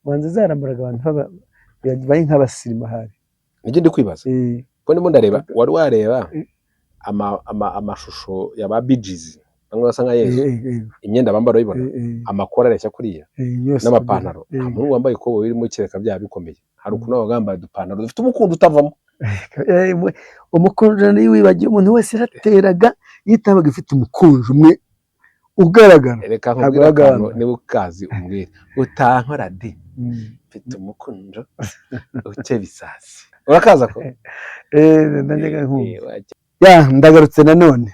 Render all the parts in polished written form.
banze zarambaraga abantu bari nk'abasirimu hari. Nijye ndi kwibaza ko ndimo ndareba wari wareba amashusho ya ba Bigizi bamwe basa nka Yesu imyenda bambara uyibona amakora areshya kuriya n'amapantaro umuntu wambaye ikobo birimo kireka bya bikomeye hari ukuntu bagambaye dupantaro dufite umukundo utavamo umukunjo ni wibagiye umuntu wese rateraga yitabaga ifite umukunjo umwe ugaragara. Reka nkubwira akantu niba ukazi umbwire utankora de mfite umukunjo uce bisasi urakaza ko ndagarutse nanone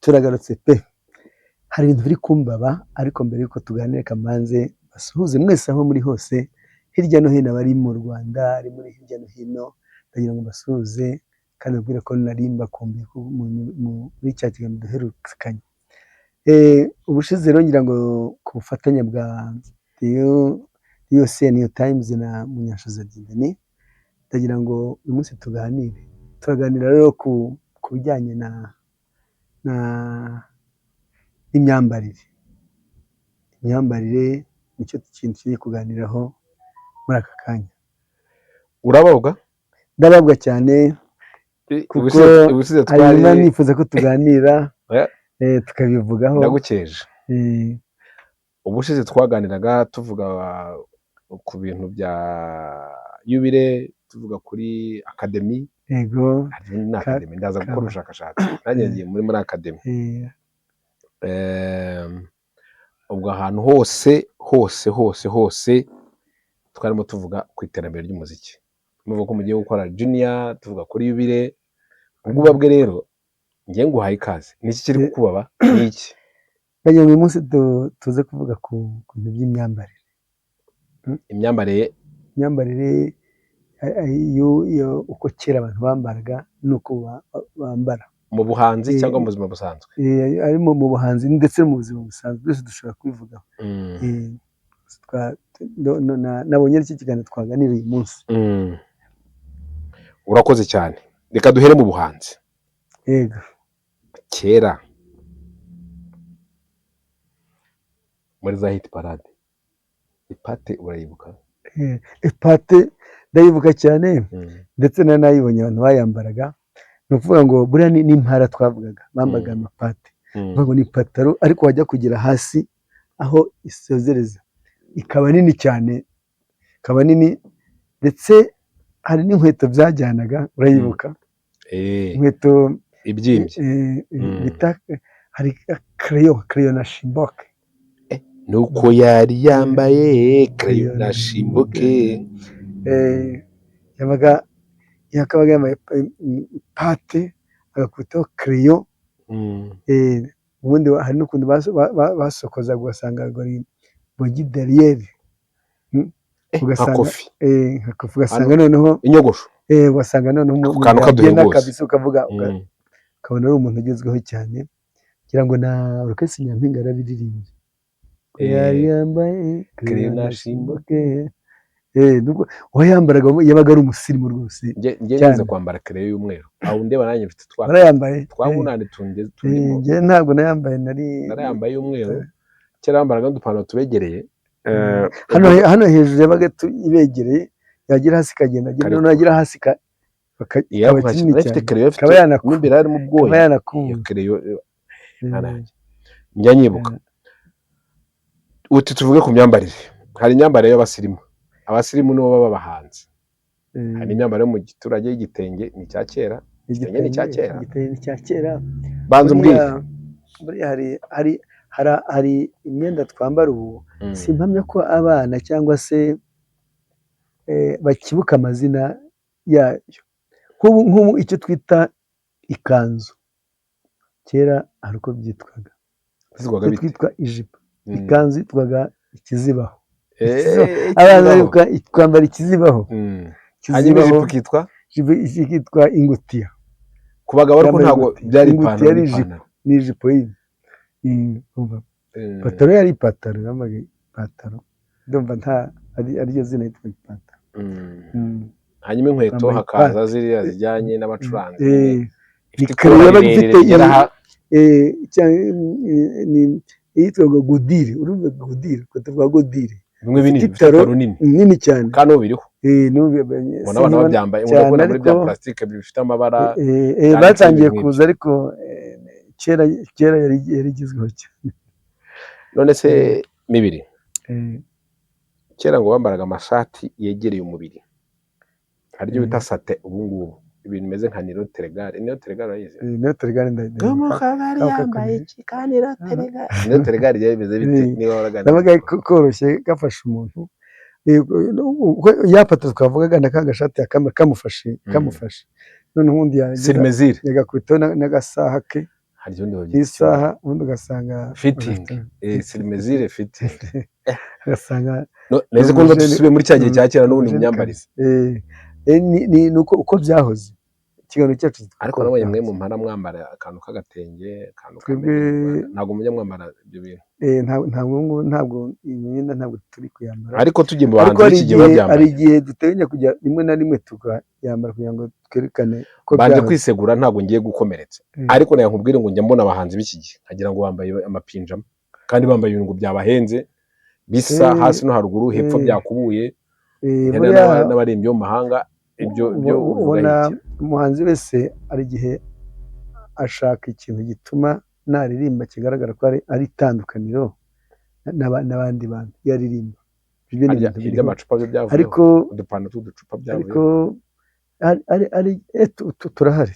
turagarutse pe. Hari ibintu biri kumbaba ariko mbere yuko tuganira kamanze basuhuze mwese aho muri hose hirya no hino bari mu Rwanda ari muri hirya no hino ndagira ngo basuhuze kandi babwire ko narimba kumbi muri cya kiganiro duherukanye. Ubushize rero ngira ngo ku bufatanye bwa New Times na Munyashoza Dideni ndagira ngo uyu munsi turaganira rero ku bijyanye imyambarire nicyo kintu kiri kuganiraho muri aka kanya. Urababwa? Ndababwa cyane kuko hanyuma nifuza ko tuganira tukabivugaho. Ndagukeje. Ubushize twaganiraga tuvuga ku bintu bya Yubile tuvuga kuri Academy. Yego. Academy ndaza gukora ubushakashatsi nanjye ngiye muri Academy. Ubwo ahantu hose twarimo tuvuga ku iterambere ry'umuziki. Muvuga ko mugiye gukora Junior tuvuga kuri Yubile. Ubwo babwe rero ngiye nguhaye ikaze. Niki kiri kukubaba? Niki? Bagiye uyu munsi tuze kuvuga ku bintu by'imyambarire. Imyambarire yo uko kera abantu bambaraga nuko bambara. Mu buhanzi cyangwa mu buzima busanzwe? Ari mu buhanzi ndetse mu buzima busanzwe byose dushobora kubivugaho. Nabonye iki kiganiro twaganira uyu munsi. Urakoze cyane. Reka duhere mu buhanzi. Yego. Kera muri za hit parade ipate urayibuka? Ipate ndayibuka cyane ndetse nayibonye abantu bayambaraga. Ni ukuvuga ngo buriya ni impara twavugaga bambaga amapate ngo ni ipataro ariko wajya kugera hasi aho isozereza ikaba nini cyane, ikaba nini ndetse hari n'inkweto byajyanaga urayibuka? Inkweto ibyimbye bita hari crayon na shimboke. Nuko yari yambaye crayon na shimboke. Yakabaga yambaye pate agakubitaho crayon. Ubundi hari n'ukundi basokoza ugasanga ari bogi derrière ugasanga noneho inyogosho ugasanga noneho umuntu kabisa ukavuga ukabona ari umuntu ugezweho cyane kugira ngo na orchestre Nyampinga yarabiririmbye yari yambaye crayon na shimboke. uwayambaraga yabaga ari umusirimu rwose. Ngenze kwambara crayon y'umweru aho ndeba nanjye mfite twabunane turimo. Ntabwo nayambaye narayambaye y'umweru kera bambaraga udupantaro tubegereye. Hano hejuru yabaga ibegereye yagira hasi kagenda yagira hasi kaba kinini cyane kaba yanakumbira ari mu bwoya crayon nanjye njya nyibuka. Uti tuvuge ku myambarire. Hari imyambarire y'abasirimu. Abasirimu nibo baba bahanze. Hari imyambarire mu giturage y'igitenge ni cya kera. Igitenge ni cya kera. Banza umbwire. Hari imyenda twambara ubu simpamya ko abana cyangwa se bakibuka amazina yayo. Nk'ubu icyo twita ikanzu kera hari uko byitwaga. Twitwa ijipo. Ikanzu yitwaga ikizibaho. Abana twambara ikizibaho. Hanyuma ijipo kitwa? Kitwa ingutiya. Ku bagabo ariko ntabwo byari ipantaro. Ni ijipo yindi. Ipataro yari ipataro yambaye ipataro. Ndumva nta ari zina yitwa ipataro. Hanyuma inkweto hakaza ziriya zijyanye n'abacuranzi. Yitwaga godire. Urumva godire? Kwitwa godire. bimwe binini bifite runini nini cyane kandi ubiriho ubona abantu babyambaye ubona muri bya plastique bifite amabara batangiye kuza ariko kera yarigizweho cyane. None se Mibiri kera ngo bambaraga amashati yegereye umubiri haryo bita sate ubu ngubu ibintu bimeze nka niroteregare urayizi niroteregare ndabona yambaye iki kandi niroteregare bimeze bite niba waraganira nabaga koroshye gafasha umuntu yapata twavugaga nakagashati kamufashe none ubundi yagakubitaho n'agasaha ke hari undi babyita isaha ubundi ugasanga fitting sirimezire fitting ugasanga neze ko dusubiye muri cya gihe cya kera n'ubundi myambarize ni uko byahoze ikiganiro cyacu ariko nabonye mwe mu mpara mwambara akantu k'agatenge ntabwo mujya mwambara ibyo bintu ntabwo imyenda ntabwo turi kuyambara ariko tugiye mu bahanzi b'iki gihe babyambara hari igihe duteganya kujya rimwe na rimwe tukayambara kugira ngo twerekane ko banje kwisegura ntabwo ngiye gukomeretsa ariko nayo nkubwire ngo njya mbona abahanzi b'iki gihe nkagira ngo bambaye amapinjama kandi bambaye ibintu byabahenze bisa hasi no haruguru hepfo byakubuye n'abaririmbyi bo mu mahanga ibyo ubona umuhanzi wese ari igihe ashaka ikintu gituma naririmba kigaragara ko ari itandukaniro n'abandi bantu yaririmba iby'amacupa byo byavuye ariko udupano tw'uducupa byavuye ariko turahari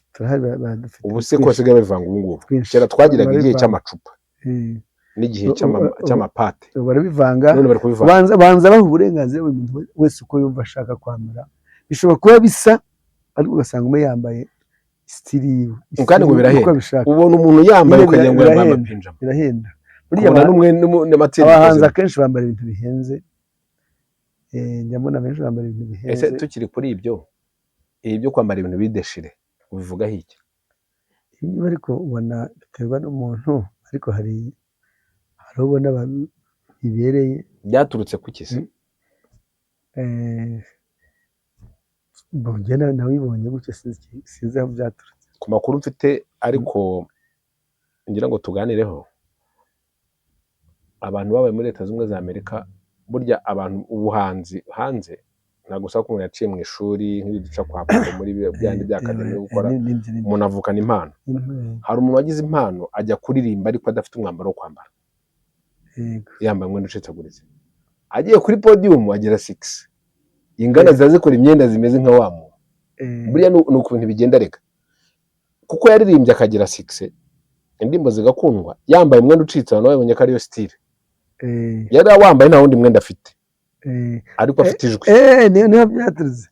badufite ubu se ko basigaye bivanga ubu ngubu kera twagiraga igihe cy'amacupa n'igihe cy'amapate barabivanga banza baha uburenganzira buri muntu wese uko yumva ashaka kwambara bishobora kuba bisa ariko ugasanga umwe yambaye stili yiwe kandi ngo birahenda ubona umuntu yambaye ukagira ngo yambaye amapinjama birahenda abahanzi akenshi bambara ibintu bihenze njya mbona benshi bambara ibintu bihenze. Ese tukiri kuri ibyo kwambara ibintu bideshire ubivugaho iki? Ariko ubona biterwa n'umuntu ariko hari ubona bibereye byaturutse ku kisi bongera nabibonye gutyo sinzi aho byaturutse ku makuru mfite ariko ngira ngo tuganireho. Abantu babaye muri Leta Zunze za Amerika burya abantu ubuhanzi hanze ntabwo usaba ko umuntu yaciye mu ishuri nk'ibiduca kwa muri byandi by'akademi gukora umuntu avukana impano. Hari umuntu wagize impano ajya kuririmba ariko adafite umwambaro wo kwambara yambaye umwenda ucitsaguritse agiye kuri podium agira 6 ingana zazikora imyenda zimeze nka wa muntu burya ni ukuntu bigenda reka kuko yaririmbye akagira 6 indimbo zigakundwa yambaye umwenda ucitse abantu babonye ko ariyo style yari wambaye nta wundi mwenda afite ariko afite ijwi niyo byaturutse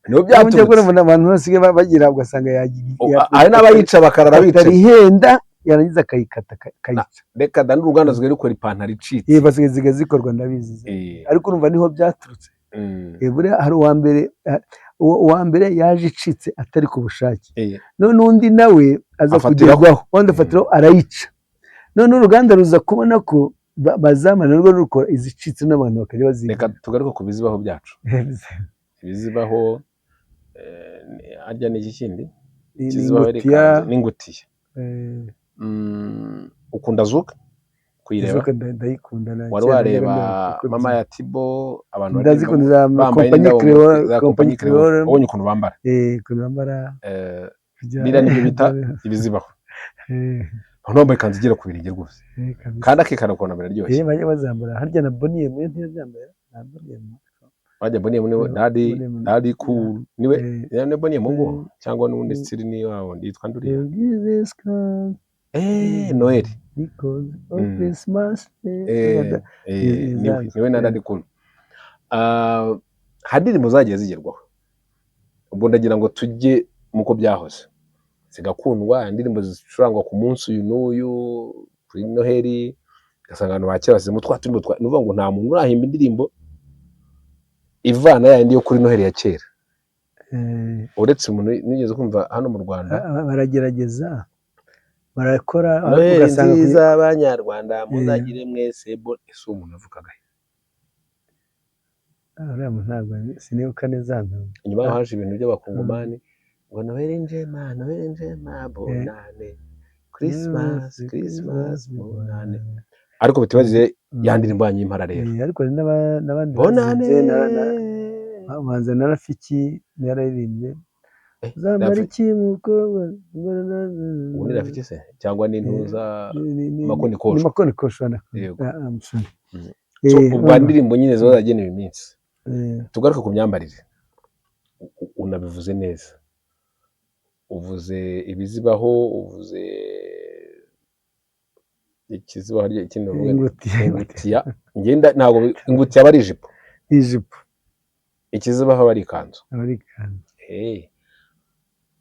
abantu bose bagira ugasanga yagiye ari n'abayica bakarara bicaye ihenda yarangiza akayikata kayica reka da n'uruganda zwe rukora ipantaro icitse basigaye zikorwa ndabizi ariko urumva niho byaturutse buriya hari uwa mbere yaje icitse atari ku bushake none undi nawe aza kugerwaho wandi afatiraho arayica none uruganda ruza kubona ko bazamana rwo rukora izicitse n'abantu bakajya baziga. Reka tugaruke ku bizibaho byacu ibizibaho arya n'iki kindi n'ingutiya ukunda Zuka kuyireba? Zuka ndayikunda na wari wareba mama ya Tibo abantu bambaye kompanyi Creole ubonye ukuntu bambara ukuntu bambara bira nibyo bita ibizibaho abantu bambaye kanzu igera ku birenge rwose kandi akikana kubona biraryoshye bajya bazambara harya na Bonnie mwe ntiyazambara bajya Bonnie mwe Daddy cool niwe yani Bonnie mungu cyangwa n'undi style ni wawo nditwa nduriya Noel because of Christmas niwe na Daddy cool. Hadiri muzagiye zigerwaho ubwo ndagira ngo tujye muko byahoze zigakundwa indirimbo zicurangwa ku munsi uyu n'uyu kuri Noheli gasanga abantu bakera mu twatumbo nuvuga ngo nta muntu urahimba indirimbo ivana yandi yo kuri Noheli ya kera uretse umuntu nigeze kumva hano mu Rwanda baragerageza barakora ugasanga nziza abanyarwanda muzagire mwese ese umuntu avukaga ntabwo sinibuka neza hano inyuma haje ibintu by'abakongomani ngo Noheli njema bonane Christmas bonane ariko bitibaziye yandirimbo yanyimara rero ariko hari n'abandi bonane bahanze na Rafiki yararirimbye zambara iki mukobwa ubundi Rafiki se cyangwa n'intuza ni makonikoshi yego ubwo indirimbo nyine zo zagenewe iminsi. Tugaruka ku myambarire, unabivuze neza, uvuze ibizibaho, uvuze ikizibaho ikindi uvuga ingutiya, ngenda ntabwo ingutiya aba ari ijipo, ikizibaho aba ari ikanzu,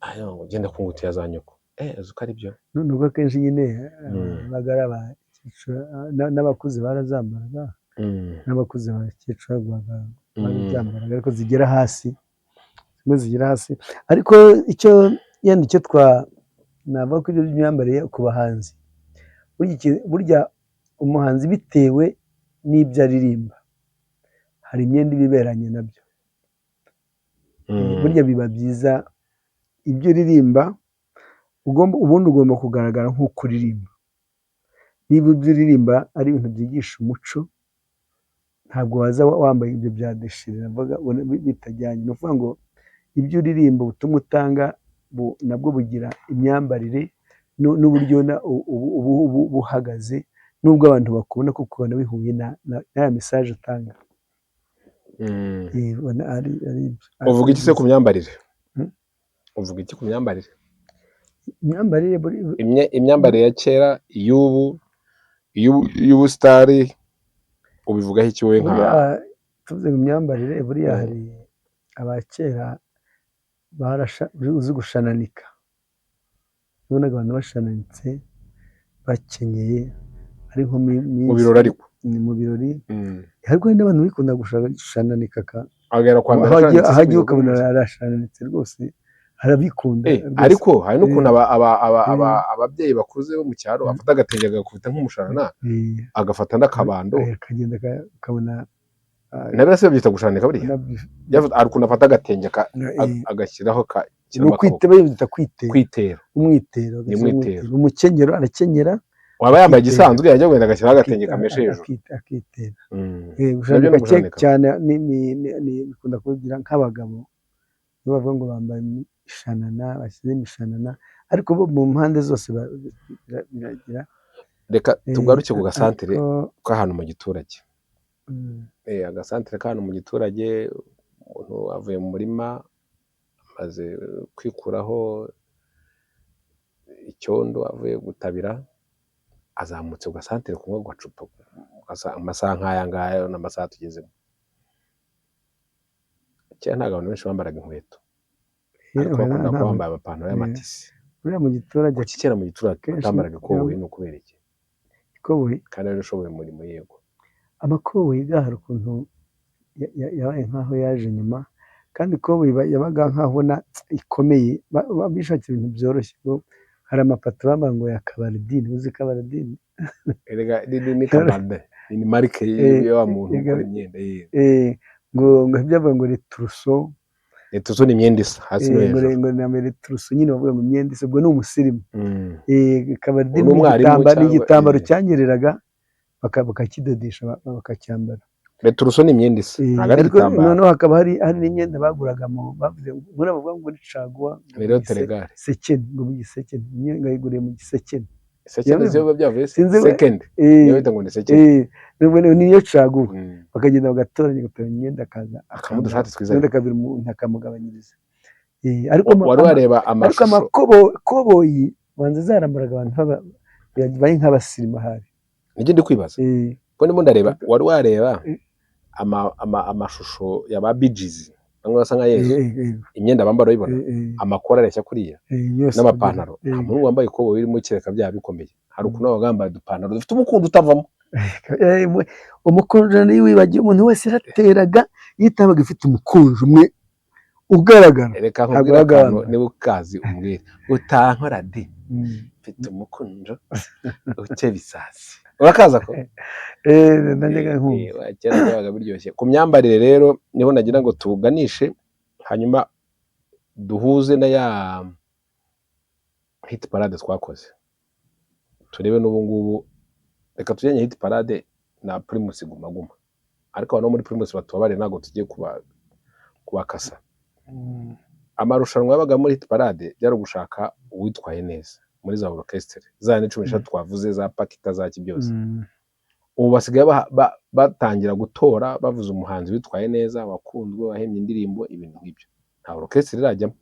ayo ngenda ku ngutiya za nyoko uzi ko ari byo nubwo akenshi nyine bagara n'abakuze barazambaraga, n'abakuze bakecuru barazambaraga ariko zigera hasi, zimwe zigera hasi. Ariko icyo navuga ko ibyo by'imyambarire ku bahanzi, burya umuhanzi bitewe n'ibyo aririmba hari imyenda ibiberanye nabyo, burya biba byiza ibyo uririmba ubundi ugomba kugaragara nk'uko uririmba. Niba ibyo uririmba ari ibintu byigisha umuco, ntabwo waza wambaye ibyo bya deshire bitajyanye. Ni ukuvuga ngo ibyo uririmba ubutumwa utanga nabwo bugira imyambarire n'uburyo buhagaze, n'ubwo abantu bakubona kuko ubona bihuye n'aya mesaje utanga. uvuga iki se ku myambarire? Uvuga iki ku myambarire? Imyambarire ya kera, y'ubusitari, ubivugaho iki wowe tuvuze mu myambarire? Buriya hari abakera uzi gushananika, ubonaga abantu bashananitse bakenyeye ari nko mu birori, ariko mu birori ariko hari n'abantu bikunda gushananika ahajya ukabona arashananitse rwose, arabikunda. Ariko hari n'ukuntu ababyeyi bakuze bo mu cyaro bafata agatenge agakubita nk'umushanana, agafata n'akabando akagenda akabona nabyo se babyita gushanika. Buriya hari ukuntu afata agatenge agashyiraho kwitero, umukenyero arakenyera, waba yambaye igisanzwe yajya kugenda agashyiraho agatenge kameshe hejuru akitera. Gushanika cyane bikunda kugira nk'abagabo bavuga ngo bambaye imishanana, bashyize imishanana, ariko bo mu mpande zose biragira. Reka tugaruke ku gasantere k'ahantu mu giturage. Agasantere k'ahantu mu giturage, umuntu avuye mu murima amaze kwikuraho icyondo, avuye gutabira, azamutse ku gasantere kunywa agacupa, amasaha nk'aya ngaya n'amasaha tugezemo. Kera ntabwo abantu benshi bambaraga inkweto, ariko bakunda kuba bambaye amapantaro y'amatisi. Buriya mu giturage, kera mu giturage batambaraga ikoboyi, ni ukubera iki? Ikoboyi kandi ari ushoboye umurimo. Yego, amakoboyi hari ukuntu yabaye nk'aho yaje nyuma, kandi ikoboyi yabaga nk'aho ikomeye, bishakira ibintu byoroshye. Hari amapataro bambara ngo ya kabaridini, uzi kabaridini? Ni kabarde, ni marike y'wa muntu ukora imyenda. ngo byavuga ngo returuso ni imyenda isa hasi no hejuru, ngo ni returuso nyine bavuga ngo imyenda isa, ubwo ni umusirimu. Kabaridini ni igitambaro cyanyereraga bakakidodesha bakacyambara. Returuso ni imyenda isa, ntabwo ari igitambaro. Noneho hakaba hari n'imyenda baguraga bavuga ngo ni caguwa, sekeni, ngo mu gisekeni, imyenda yayiguriye mu gisekeni. Sekeni ziba byavuye sekendi, niyo bita ngo ni sekeni, niyo caguwa. Bakagenda bagatoranya imyenda, akamuha udushati twiza, akabiri umuntu akamugabanyiriza. wari wareba amashusho, ariko amakoboyi banza zarambaraga abantu babaye nk'abasirimu. Hari nijye ndi kwibaza, ko ndimo ndareba, wari wareba amashusho ya ba bijizi, bamwe basa nka Yesu, imyenda bambara uyibona, amakora areshya kuriya, n'amapantaro. Nta muntu wambaye ikoboyi irimo kereka byaba bikomeye. Hari ukuntu baba bambaye udupantaro dufite umukundo utavamo. Umukunjo niyo wibagiwe, umuntu wese yarateraga yitabaga ifite umukunjo umwe ugaragara. Reka nkubwire akantu, niba ukazi umbwire, utankora de mfite umukunjo ukeba isazi, urakaza ko najyaga nkumva kera byabaga biryoshye. Ku myambarire rero niho nagira ngo tuganishe, hanyuma duhuze na ya hit parade twakoze, turebe n'ubu ngubu reka tujyanye hit parade na Primus Guma Guma, ariko abantu muri Primus batubabare ntago tugiye kubakasa. Amarushanwa yabaga muri hit parade byari gushaka uwitwaye neza muri za orchestre za 13 twavuze za Pakita za kibyose. Ubu basigaye batangira gutora bavuze umuhanzi witwaye neza wakunzwe wahemye indirimbo ibintu nk'ibyo. Nta orchestre irajyamo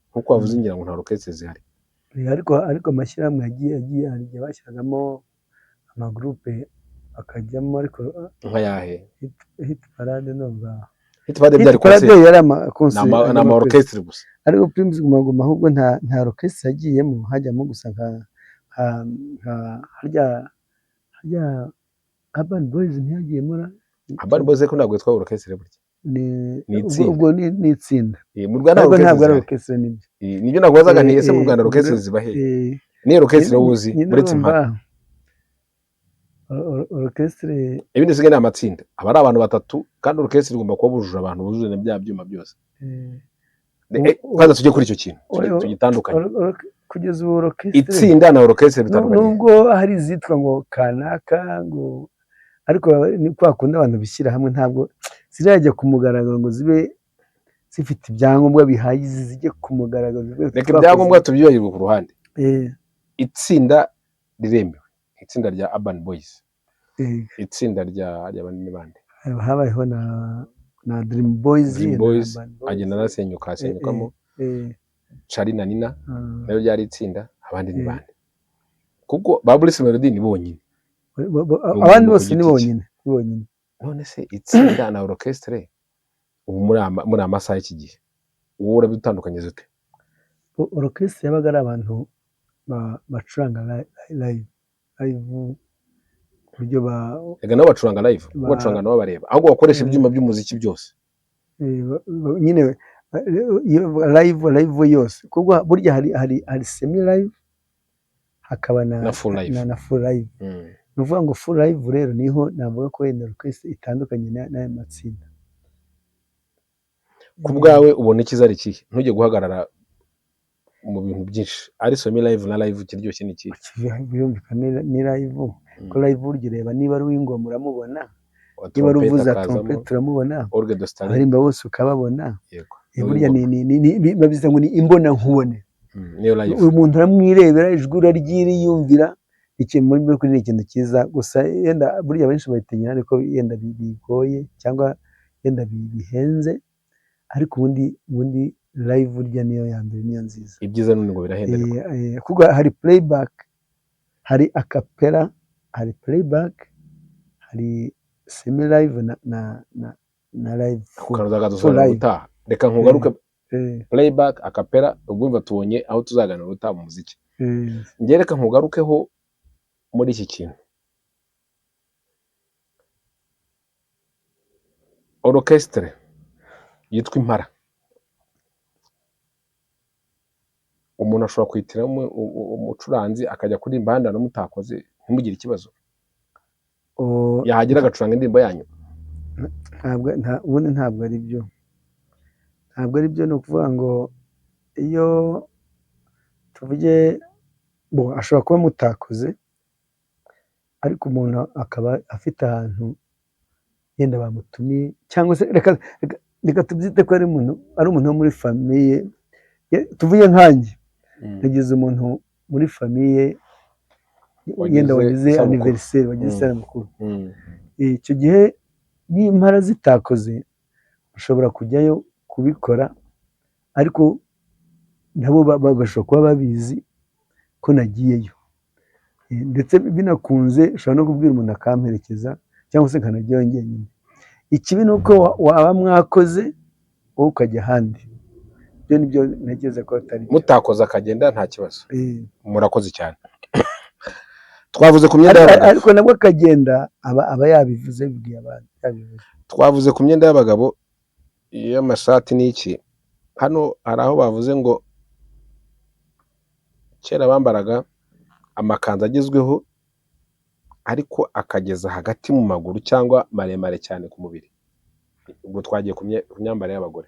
nkuko wavuze ngira ngo nta orchestre zihari. Ariko amashyirahamwe yagiye harije bashyiragamo amagroupe akajyamo, ariko nka yahe hit parade numva hit parade byari yari amakonse na orchestre gusa, ariko Primus Guma Guma ahubwo nta orchestre yagiyemo, hajyamo gusa nka harya Urban Boys ntiyagiyemo. Urban Boys ko ntabwo yitwa orchestre burya ubwo ni itsinda mu Rwanda, ntabwo ari orchestre nibyo nagozaga nti ese mu Rwanda orchestre ziba he? Ni orchestre wuzi uretse impara orchestre ibindi sigaye amatsinda aba ari abantu batatu, kandi orchestre igomba kuba bujuje abantu bujuje na bya byuma byose. Kwanza tujye kuri icyo kintu tugitandukanye kugeza ubu orchestre itsinda na orchestre bitandukanye, nubwo hari izitwa ngo kanaka ngo, ariko ni kwa kundi abantu bishyira hamwe ntabwo zirajya ku mugaragaro ngo zibe zifite ibyangombwa bihagije zijye ku mugaragaro. Reka ibyangombwa tubyibagirwe ku ruhande. Itsinda riremewe, itsinda rya Urban Boys, itsinda rya banini bande habayeho na Dream Boys agenda nasenyukamo Charly na Nina nayo ryari itsinda, abandi ni bande kuko ba Bruce Melody ni bonyine, abandi bose ni bonyine. None se itsinda na orchestre ubu muri amasaha y'iki gihe wowe urabitandukanye zute? Orchestre yabaga ari abantu bacuranga live buryo ega nabo bacuranga live, bacuranga nabo bareba, ahubwo bakoresha ibyuma by'umuziki byose nyine live yose, kuko burya hari semi live hakaba na full live. Ni ukuvuga ngo full live rero niho navuga ko wenda orchestre itandukanye n'aya matsinda. Ku bwawe ubona ikiza ari ikihe? Ntujye guhagarara mu bintu byinshi, ari semi live na live kiryoshye ni ikihe? Birumvikana ni live, ko live burya ureba niba ari uw'ingoma uramubona, niba ari uvuza trompete uramubona, abarimba bose ukababona. Burya babivuze ngo ni imbona nkubone, uyu muntu uramwirebera ijwi uraryiyumvira. Ikintu muri kuri ni ikintu cyiza, gusa yenda burya benshi bayitinya ariko yenda bigoye cyangwa yenda bihenze, ariko ubundi live burya niyo ya mbere, niyo nziza. Ibyiza none ngo birahenderwa kuko hari playback, hari acapella, hari playback, hari semi live na live full live. Reka nkugaruke playback acapella, ubwo tubonye aho tuzaganira ubutaha mu muziki. Ngiye reka nkugarukeho muri iki kintu orchestre yitwa impara, umuntu ashobora kwitiramo umucuranzi akajya kuri imbanda n'umutakoze ntimugire ikibazo, yahagira agacuranga indirimbo yanyu? Ntabwo ari byo, ni ukuvuga ngo iyo tuvuge ashobora kuba mutakoze, ariko umuntu akaba afite ahantu yenda bamutumiye, cyangwa se reka tubyite ko ari umuntu wo muri famiye. Tuvuye nkanjye nagize umuntu muri famiye yenda wagize anniversaire, wagize isabukuru. Icyo gihe n'impara zitakoze ushobora kujyayo kubikora, ariko nabo bashobora kuba babizi ko nagiyeyo, ndetse binakunze ushobora no kubwira umuntu akamperekeza cyangwa se kanajyayo njyenyine. Ikibi ni uko waba mwakoze wowe ukajya ahandi, ibyo nibyo ntekereza ko atari mutakoze akagenda nta kibazo. Murakoze cyane. Twavuze ku myenda y'abagabo, ariko nabwo akagenda aba yabivuze bibwiye abantu yabivuze. Twavuze ku myenda y'abagabo y'amashati n'iki, hano hari aho bavuze ngo kera bambaraga amakanzu agezweho ariko akageza hagati mu maguru cyangwa maremare cyane ku mubiri. Ubwo twagiye ku myambaro y'abagore.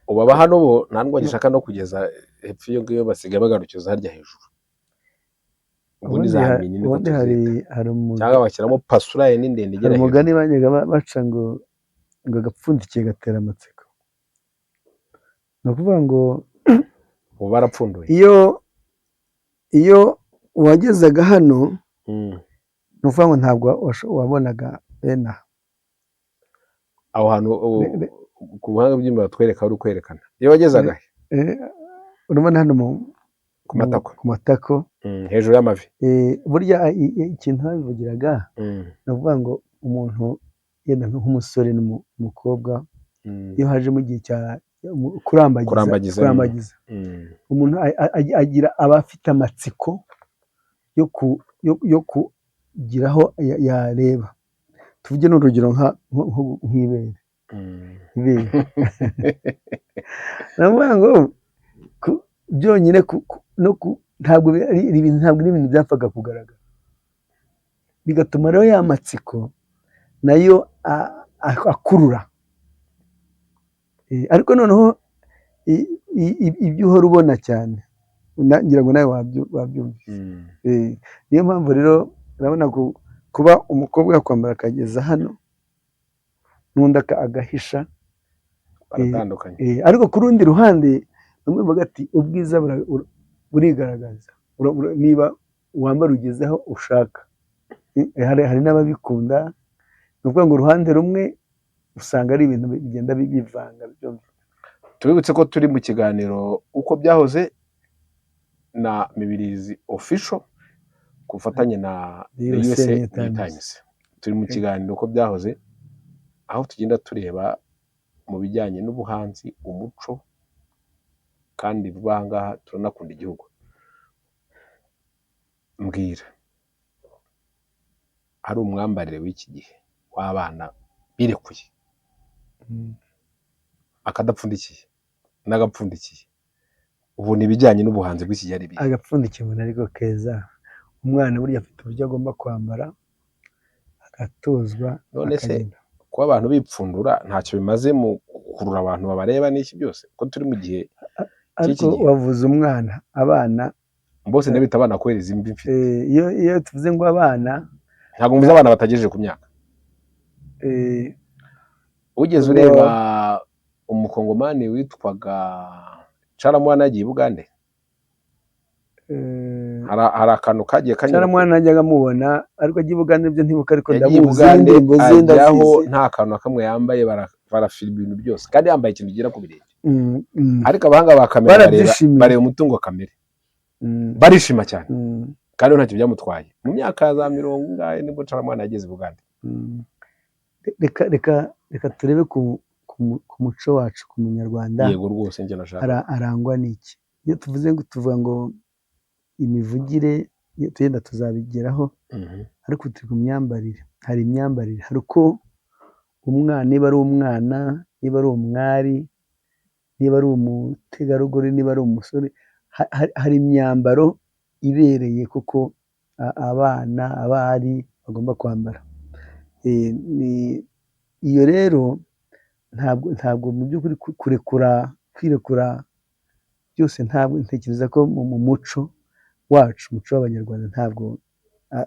Ubaba hano bo ntabwo gishaka no kugeza hepfo iyo ngiyo basigaye bagarukiza harya hejuru. ubundi za mini niko hari cyangwa bashyiramo pasuraye n'indende igera hejuru. Umugani bajyaga baca ngo agapfundikiye gatera amatsiko. Ni ukuvuga ngo ubu barapfunduye. iyo wagezaga hano ni ukuvuga ngo ntabwo wabonaga bene aho hantu ku buhanga bw'imibare batwereka uri kwerekana. Iyo wagezaga urabona hano ku matako hejuru y'amavi. Burya ikintu babivugiraga ni ukuvuga ngo umuntu yenda nk'umusore n'umukobwa iyo haje mu gihe cya kurambagiza umuntu aba afite amatsiko yo kugira aho yareba. Tuvuge n'urugero nk'ibere. Navuga ngo byonyine ntabwo ari ibintu byapfaga kugaragara, bigatuma rero ya matsiko nayo akurura. Ariko noneho ibyo uhora ubona cyane ngira ngo nawe wabyumvise. Niyo mpamvu rero urabona kuba umukobwa yakwambara akageza hano n'undi agahisha baratandukanye. Ariko ku rundi ruhande bamwe bavuga ati ubwiza burigaragaza niba wambara ugezeho ushaka. Hari n'ababikunda, ni ukuvuga ngo uruhande rumwe usanga ari ibintu bigenda bivanga byombi. Tubibutse ko turi mu kiganiro uko byahoze na Mibirizi Official ku bufatanye na USA Times. Turi mu kiganiro uko byahoze, aho tugenda tureba mu bijyanye n'ubuhanzi, umuco, kandi vuba aha ngaha turanakunda igihugu. Mbwira, hari umwambarire w'iki gihe w'abana birekuye, akadapfundikiye n'agapfundikiye, ubu ni ibijyanye n'ubuhanzi bw'iki gihe ari bihe. Agapfundikiye umuntu ariko keza, umwana burya afite uburyo agomba kwambara agatozwa. None se kuba abantu bipfundura ntacyo bimaze mu gukurura abantu babareba n'iki byose, ko turi mu gihe ariko wavuze umwana, abana bose ndabita abana kohereza imvi mfite. Iyo tuvuze ngo abana ntabwo mvuze abana batagejeje ku myaka. Ugeze ureba umukongomani witwaga Caramwana yagiye i Bugande, hari akantu kagiye kanyura. Caramwana najyaga mubona ariko agiye i Bugande byo ntibuka, ariko ndamuzi indirimbo ze ndazizi. Nta kantu na kamwe yambaye, barafilima ibintu byose kandi yambaye ikintu ugera ku birenge. Ariko abahanga ba kamera bareba umutungo kamere, barishima cyane kandi ntacyo byamutwaye. Mu myaka za 40 nibwo Caramwana yageze i Bugande. Reka turebe ku muco wacu, ku munyarwanda. Yego rwose njye nashaka arangwa n'iki. Iyo tuvuze ngo tuvuga ngo imivugire tugenda tuzabigeraho, ariko turi ku myambarire. Hari imyambarire, hari uko umwana, niba ari umwana, niba ari umwari, niba ari umutegarugori, niba ari umusore, hari imyambaro ibereye kuko abana, abari bagomba kwambara. Iyo rero ntabwo mu by'ukuri kwirekura byose, ntabwo ntekereza ko mu muco wacu, umuco w'abanyarwanda ntabwo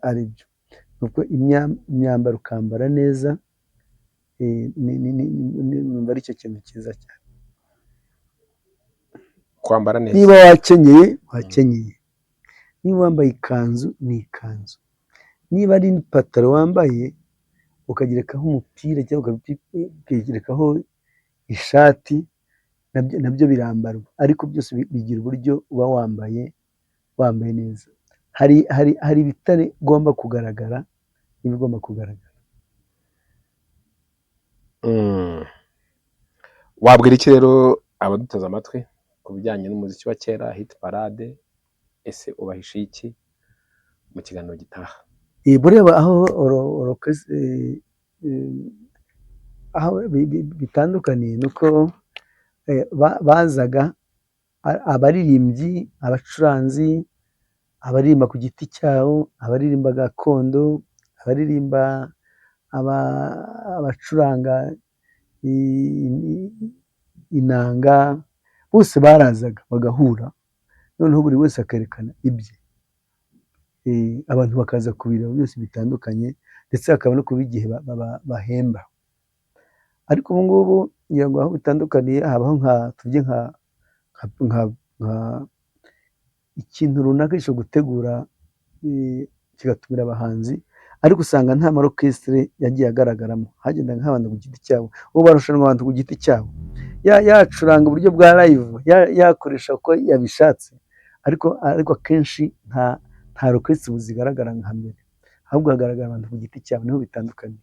ari byo. Nuko imyambaro ukambara neza, numva ari cyo kintu cyiza cyane. Kwambara neza, niba wakenyeye, niba wambaye ikanzu ni ikanzu, niba ari ipataro wambaye ukagerekaho umupira cyangwa ukagerekaho ishati, nabyo birambarwa, ariko byose bigira uburyo uba wambaye neza. Hari ibitagomba kugaragara n'ibigomba kugaragara. Wabwira iki rero abaduteze amatwi ku bijyanye n'umuziki wa kera, hit parade? Ese ubahisha iki mu kiganiro gitaha? Bureba aho bitandukaniye nuko bazaga abaririmbyi, abacuranzi, abaririmba ku giti cyabo, abaririmba gakondo, abaririmba, abacuranga inanga, bose barazaga bagahura, noneho buri wese akerekana ibye. abantu bakaza kubireba byose bitandukanye, ndetse hakaba no kuba igihe bahemba. Ariko ubu ngubu ngira ngo aho bitandukaniye habaho tuvuge ikintu runaka gishobora gutegura kigatumira abahanzi, ariko usanga nta marokesitire yagiye agaragaramo, hagendaga nk'abantu ku giti cyabo, ubu barushanwa abantu ku giti cyabo, yacuranga uburyo bwa live, yakoresha uko yabishatse, ariko akenshi nta rokesitire ubu zigaragara nka mbere, ahubwo hagaragara abantu ku giti cyabo, niho bitandukanye.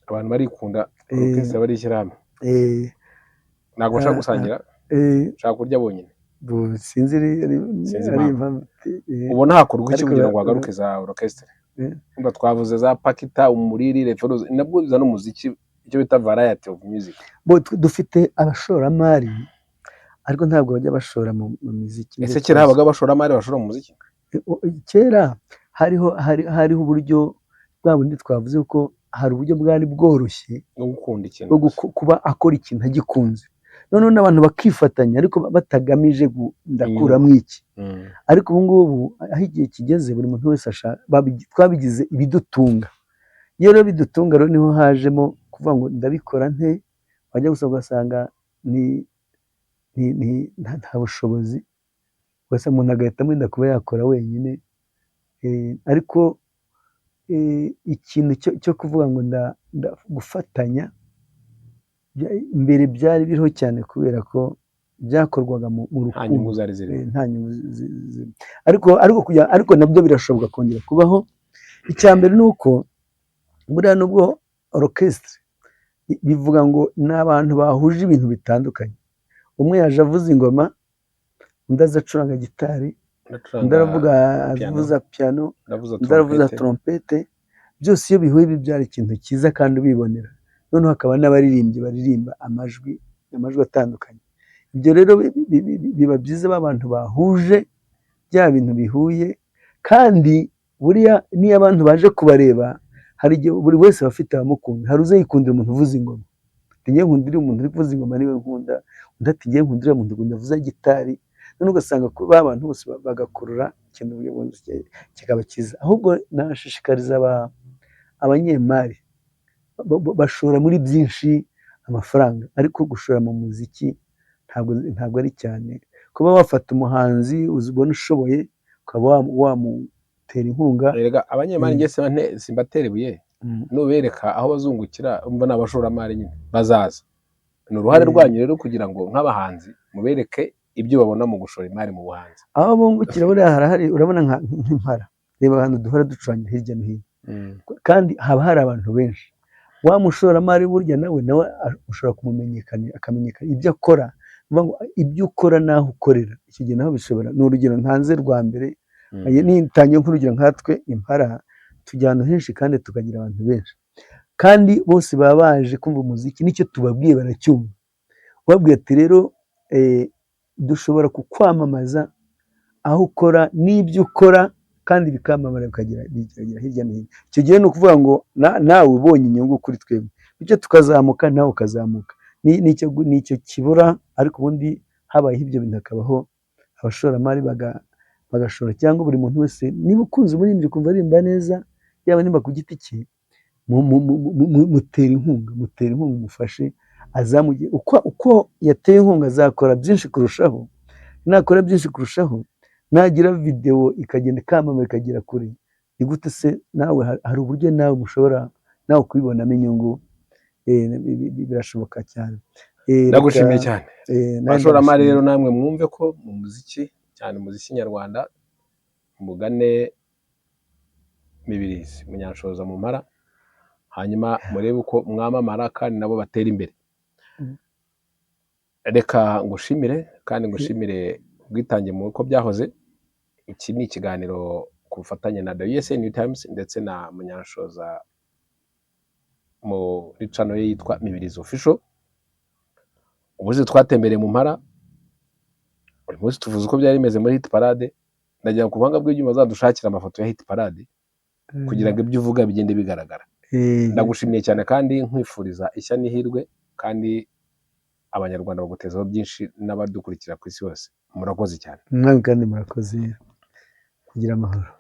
Abantu barikunda, orokesitire barishyira hamwe, ntabwo bashaka gusangira, bashaka kurya bonyine. Sinzi ubona hakorwa iki kugira ngo hagaruke za orokesitire? Twavuze za Pakita, Umuriri, Referuzi, nabwo bizana umuziki, icyo bita variety of music. Dufite abashoramari, ariko ntabwo bajya bashora mu muziki. Ese kera habaga abashoramari bashora mu muziki? Kera hariho uburyo bwa bundi twavuze ko hari uburyo bwari bworoshye bwo kuba akora ikintu agikunze, noneho n'abantu bakifatanya ariko batagamije ndakuramo iki. Ariko ubu ngubu aho igihe kigeze, buri muntu wese twabigize ibidutunga. Iyo rero bidutunga, rero niho hajemo kuvuga ngo ndabikora nte, wajya gusa ugasanga nta bushobozi, ugasanga umuntu agahitamo wenda kuba yakora wenyine. Ariko ikintu cyo kuvuga ngo gufatanya, mbere byari biriho cyane kubera ko byakorwaga mu rukundo, nta nyungu ziri, ariko nabyo birashoboka kongera kubaho. Icya mbere ni uko buriya nubwo orokesitire bivuga ngo ni abantu bahuje ibintu bitandukanye, umwe yaje avuza ingoma, undi aza acuranga gitari, undi avuza piyano, undi aravuza trompete, byose iyo bihuye bibyara ikintu cyiza kandi ubibonera. Noneho hakaba n'abaririmbyi baririmba amajwi atandukanye. Ibyo rero biba byiza abantu bahuje bya bintu bihuye, kandi buriya niyo abantu baje kubareba, hari igihe buri wese aba afite abamukunda. Hari uza yikundira umuntu uvuza ingoma, ngiye nkundira umuntu uri kuvuza ingoma niwe nkunda, undi ati ngiye nkundira umuntu uvuza gitari. None ugasanga ba bantu bose bagakurura ikintu kikaba cyiza. Ahubwo nashishikariza abanyemari, bashora muri byinshi amafaranga, ariko gushora mu muziki ntabwo ari cyane. Kuba wafata umuhanzi ubona ushoboye ukaba wamutera inkunga. Abanyemari njye simbatera ibuye, nubereka aho bazungukira, umva ni abashoramari nyine bazaza. Ni uruhare rwanyu rero kugira ngo nk'abahanzi mubereke ibyo babona mu gushora imari mu buhanzi. Aho bungukira buriya harahari, urabona nk'impara, reba ahantu duhora ducuranga hirya no hino, kandi haba hari abantu benshi. Wa mushoramari burya nawe ushobora kumumenyekana, akamenyekana ibyo akora, ibyo ukora n'aho ukorera, icyo gihe naho bishobora. Ni urugero ntanze rwa mbere, nitangiye nk'urugero nkatwe impara, tujya ahantu henshi kandi tukagira abantu benshi, kandi bose baba baje kumva umuziki, nicyo tubabwiye baracyumva. Ubabwiye ati rero dushobora kukwamamaza aho ukora n'ibyo ukora, kandi bikamamara bikagera hirya no hino. Icyo gihe ni ukuvuga ngo nawe ubonye inyungu kuri twebwe, bityo tukazamuka nawe ukazamuka. Nicyo kibura, ariko ubundi habayeho ibyo bintu hakabaho abashoramari bagashora, cyangwa buri muntu wese niba ukunze umuririmbyi ukumva aririmba neza, yaba nimba ku giti cye, mutera inkunga, umufashe azamuye. Uko yateye inkunga azakora byinshi kurushaho, nakora byinshi kurushaho, nagira videwo ikagenda ikamamara ikagera kure. Ni gute se nawe hari uburyo nawe mushobora nawe kubibonamo inyungu? Birashoboka cyane. Ndagushimiye cyane. Abashoramari rero namwe mwumve ko mu muziki, cyane umuziki nyarwanda, mugane Mibirizi Munyanshoza mu Mpara, hanyuma murebe uko mwamamara kandi nabo batera imbere. Reka ngushimire, kandi ngushimire ubwitange mu uko byahoze. Iki ni ikiganiro ku bufatanye na The USA New Times ndetse na Munyanshoza muri channel ye yitwa Mibirizi Official. Ubuze twatembereye mu Mpara, buri munsi tuvuze uko byari bimeze muri Hit Parade. Ndagira ku buhanga bw'ibyuma zadushakira amafoto ya Hit Parade kugira ngo ibyo uvuga bigende bigaragara. Ndagushimiye cyane kandi nkwifuriza ishya n'ihirwe, kandi abanyarwanda bagutezaho byinshi n'abadukurikira ku isi hose. Murakoze cyane. Namwe kandi murakoze, kugira amahoro.